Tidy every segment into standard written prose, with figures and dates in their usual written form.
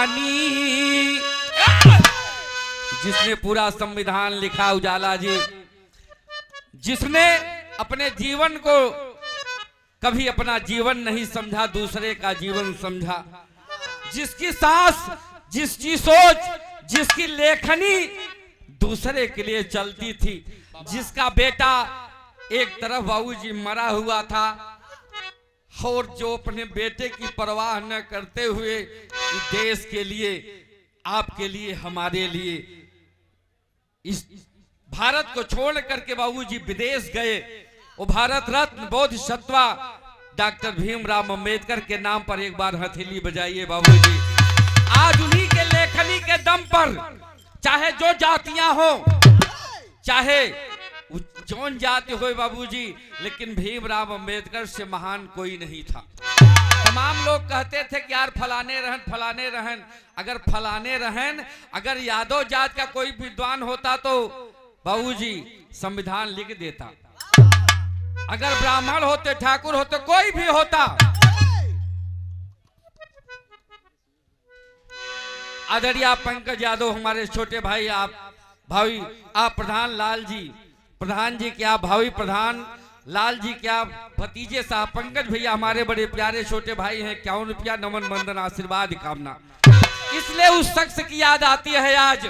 कहानी, जिसने पूरा संविधान लिखा उजाला जी, जिसने अपने जीवन को कभी अपना जीवन नहीं समझा, दूसरे का जीवन समझा, जिसकी सांस, जिसकी सोच, जिसकी लेखनी दूसरे के लिए चलती थी, जिसका बेटा एक तरफ बाबूजी मरा हुआ था और जो अपने बेटे की परवाह न करते हुए देश के लिए, आपके लिए, हमारे लिए इस भारत को छोड़ करके बाबूजी विदेश गए। वो भारत रत्न बोधिसत्वा डॉक्टर भीमराव अंबेडकर के नाम पर एक बार हथेली बजाइए बाबूजी। आज उन्हीं के लेखनी के दम पर, चाहे जो जातियां हो, चाहे जौन जाति हो बाबूजी, लेकिन भीमराव अंबेडकर से महान कोई नहीं था। तमाम लोग कहते थे कि यार फलाने रहन, फलाने रहन। अगर फलाने रहन, अगर यादव जात का कोई विद्वान होता तो बाबूजी संविधान लिख देता। अगर ब्राह्मण होते, ठाकुर होते, कोई भी होता। आदरणीय पंकज यादव हमारे छोटे भाई, आप भाई, आप प्रधान लाल जी, प्रधान जी क्या भावी प्रधान लाल जी क्या भतीजे साहब पंकज भैया हमारे बड़े प्यारे छोटे भाई हैं। 51 रुपया नमन बंदन आशीर्वाद कामना। इसलिए उस शख्स की याद आती है आज,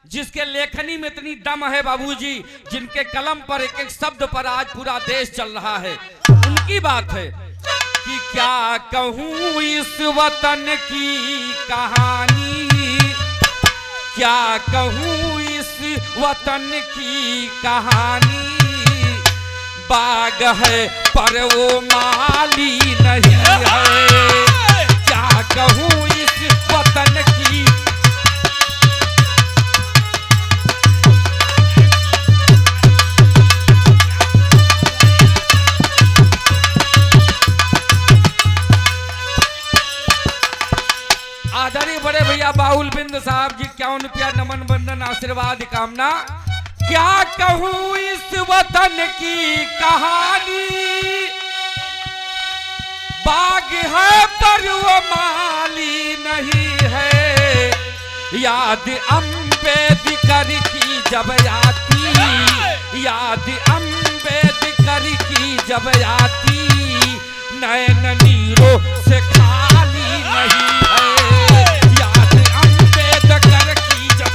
जिसके लेखनी में इतनी दम है बाबूजी, जिनके कलम पर एक एक शब्द पर आज पूरा देश चल रहा है। उनकी बात है कि क्या कहूं इस वतन की कहानी, क्या कहूं इस वतन की कहानी, बाग है पर वो माली नहीं है। क्या कहूं इस वतन की, आदरणीय बड़े भैया बाहुल बिंद साहब जी 51 रुपया नमन बंदन आशीर्वाद कामना। क्या कहूं इस वतन की कहानी, बाग है पर वो माली नहीं है। याद अंबेडकर की जब आती, याद अंबेडकर की जब आती, नैन नीरों से खाली नहीं है। याद अंबेडकर की जब,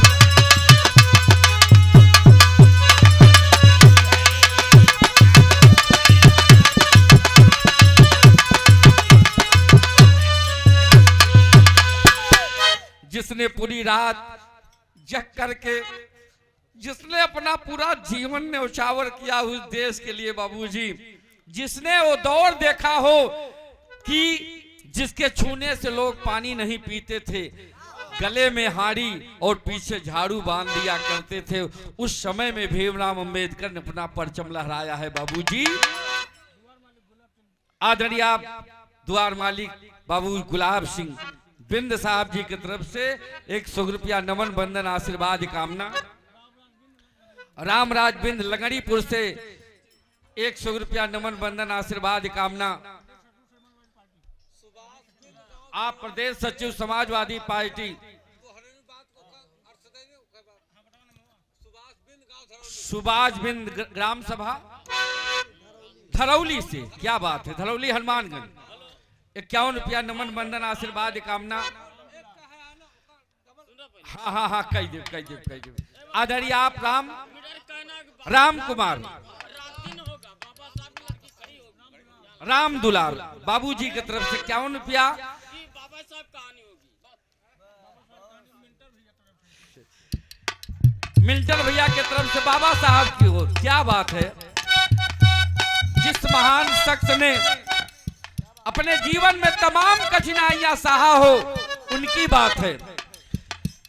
जिसने पूरी रात जग करके, जिसने अपना पूरा जीवन न्यौछावर किया उस देश के लिए बाबूजी, जिसने वो दौर देखा हो कि जिसके छूने से लोग पानी नहीं पीते थे, गले में हाड़ी और पीछे झाड़ू बांध दिया करते थे, उस समय में भीमराव अंबेडकर ने अपना परचम लहराया है बाबूजी। आदरणीय द्वार मालिक बाबू गुलाब सिंह बिंद साहब जी की तरफ से 100 रुपया नमन बंदन आशीर्वाद कामना। रामराज बिंद लगड़ीपुर से 100 रुपया नमन बंदन आशीर्वाद कामना। आप प्रदेश सचिव समाजवादी पार्टी सुभाष बिंद ग्राम सभा धरौली से, क्या बात है, धरौली हनुमानगंज 51 रुपया नमन बंदन आशीर्वाद कामना। हाँ हाँ हाँ कह दे कह दे कह दे। आदरणीय आप राम कुमार राम दुलार बाबूजी की तरफ से 51 रुपया। मिल्टन भैया की तरफ से बाबा साहब की ओर, क्या बात है। जिस महान शख्स ने अपने जीवन में तमाम कठिनाइयां सहा हो, उनकी बात है।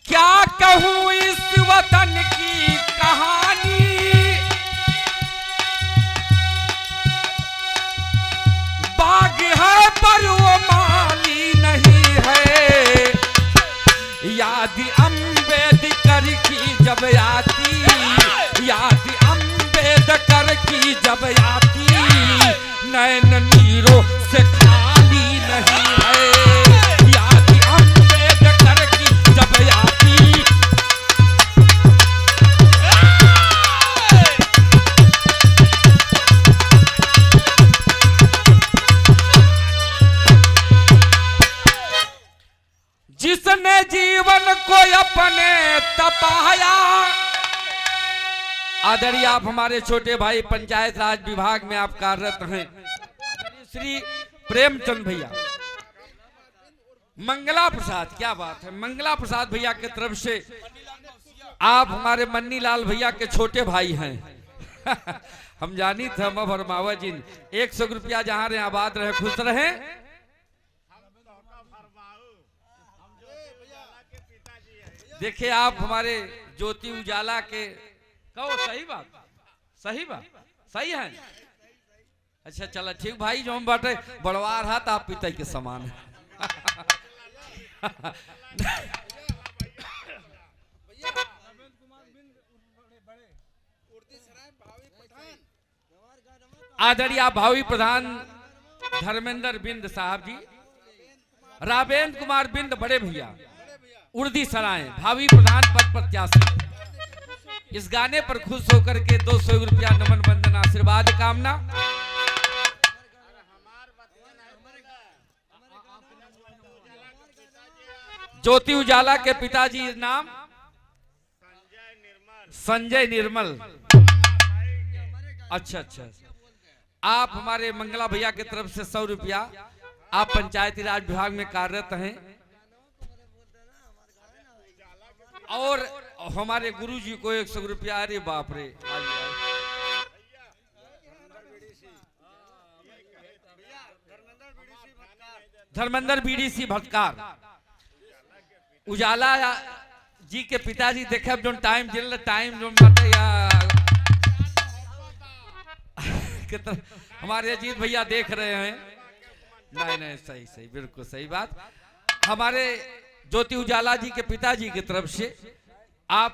क्या कहूं इस वतन की कहानी, बाग है पर वो माली नहीं है। याद अंबेडकर की जब आती, याद अंबेडकर की जब आती, नैन नीरों से खाली नहीं है। याद अंबेडकर जिसने जीवन को अपने तपाया। आदरणीय आप हमारे छोटे भाई पंचायत राज विभाग में आप कार्यरत हैं श्री प्रेमचंद भैया, मंगला प्रसाद, क्या बात है, मंगला प्रसाद भैया की तरफ से आप हमारे मन्नी लाल भैया के छोटे भाई हैं। हम जानी थे हम और मावा जी 100 रुपया जहां रहे आबाद रहे खुश रहे। देखिए आप हमारे ज्योति उजाला के कहो, सही बात, सही बात, सही है। अच्छा चलो ठीक भाई, जो हम बाटे बड़वार हाथ आप पिता के समान है। आदरणीय भावी प्रधान धर्मेंद्र बिंद साहब जी, रावेंद्र कुमार बिंद बड़े भैया उर्दी सराय भावी प्रधान पद प्रत्याशी, इस गाने पर खुश होकर के 200 रुपया नमन बंदन आशीर्वाद कामना। ज्योति उजाला के पिताजी नाम संजय निर्मल। अच्छा अच्छा, आप हमारे मंगला भैया की तरफ से 100 रुपया, आप पंचायती राज विभाग में कार्यरत हैं और हमारे गुरुजी को 100 रुपया। अरे बाप रे, धर्मेंद्र बीडीसी भटकार उजाला जी के पिताजी देखे जो टाइम जिल टाइम जो हमारे अजीत भैया देख रहे हैं। नहीं नहीं, सही सही, बिल्कुल सही बात। हमारे ज्योति उजाला जी के पिताजी की तरफ से आप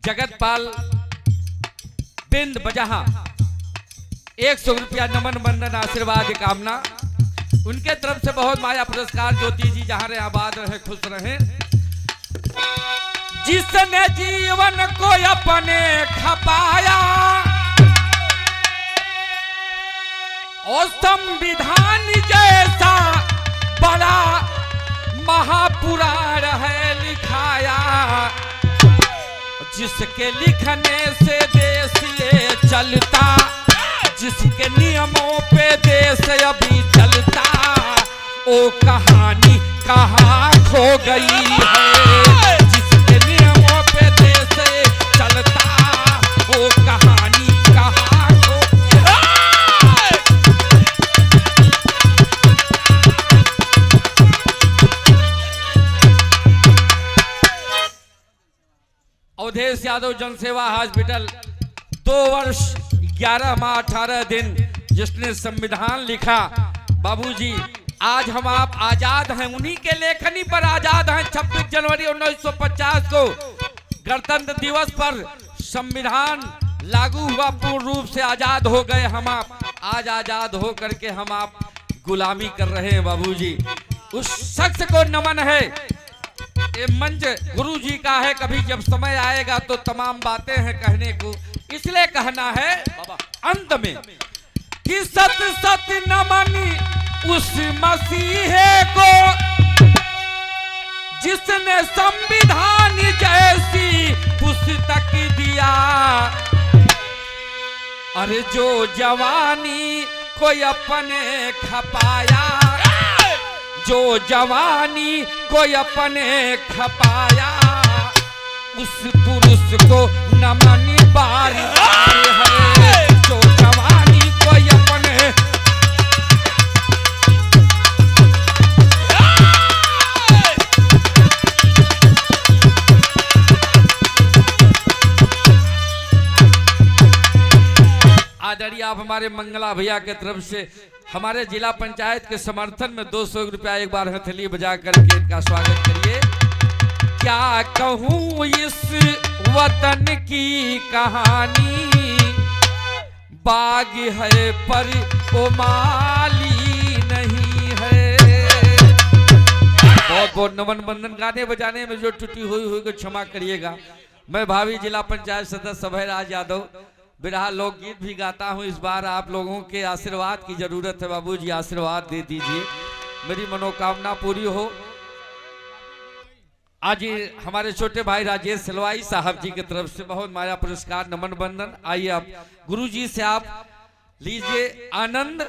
जगतपाल बिंद बजहा 100 रुपया नमन बंदन आशीर्वाद कामना। उनके तरफ से बहुत माया पुरस्कार। ज्योति जी जहां रहे आबाद रहे खुश रहे। जिसने जीवन को अपने खपाया और संविधान जैसा बड़ा महापुराण है लिखाया, जिसके लिखने से देश ये चलता, जिसके नियमों पे देश अभी चलता, ओ कहानी कहाँ खो गई है। जिसके नियमों पे देश चलता, ओ कहानी कहाँ खो गई है। अवधेश यादव जनसेवा हॉस्पिटल 2 वर्ष 11 माह 18 दिन जिसने संविधान लिखा। बाबूजी आज हम आप आजाद हैं, उन्हीं के लेखनी पर आजाद हैं। 26 जनवरी 1950 को गणतंत्र दिवस पर संविधान लागू हुआ, पूर्ण रूप से आजाद हो गए हम आप। आज आजाद हो करके हम आप गुलामी कर रहे हैं बाबूजी। उस शख्स को नमन है। ये मंच गुरु जी का है, कभी जब समय आएगा तो तमाम बातें हैं कहने को, इसलिए कहना है अंत में कि सत सत नमन उस मसीहे को जिसने संविधान जैसी पुस्तक दिया। अरे जो जवानी को अपने खपाया, जो जवानी को अपने खपाया, उस पुरुष को नमन बार बार है। जो जवानी को अपने आदरणीय आप हमारे मंगला भैया के तरफ से हमारे जिला पंचायत के समर्थन में 200 रुपया एक बार हथेली बजा करके इनका स्वागत करिए। क्या कहूँ इस वतन की कहानी, बाग है पर वो माली नहीं है। बहुत बहुत नमन बंदन। गाने बजाने में जो त्रुटि हुई को क्षमा करिएगा। मैं भावी जिला पंचायत सदस्य अभय राज यादव बिरहा लोकगीत भी गाता हूँ। इस बार आप लोगों के आशीर्वाद की जरूरत है बाबूजी, आशीर्वाद दे दीजिए, मेरी मनोकामना पूरी हो। आज हमारे छोटे भाई राजेश सलवाई साहब जी की तरफ से बहुत माया पुरस्कार नमन बंदन। आइए आप गुरु जी से आप लीजिए आनंद।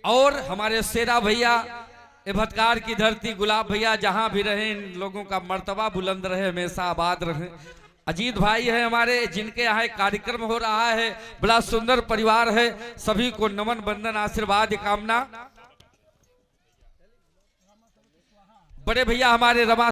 और हमारे शेरा भैया, ये भटकार की धरती, गुलाब भैया, जहां भी रहे इन लोगों का मर्तबा बुलंद रहे, हमेशा आबाद रहे। अजीत भाई है हमारे, जिनके यहाँ एक कार्यक्रम हो रहा है, बड़ा सुंदर परिवार है, सभी को नमन बंदन आशीर्वाद कामना। बड़े भैया हमारे रमा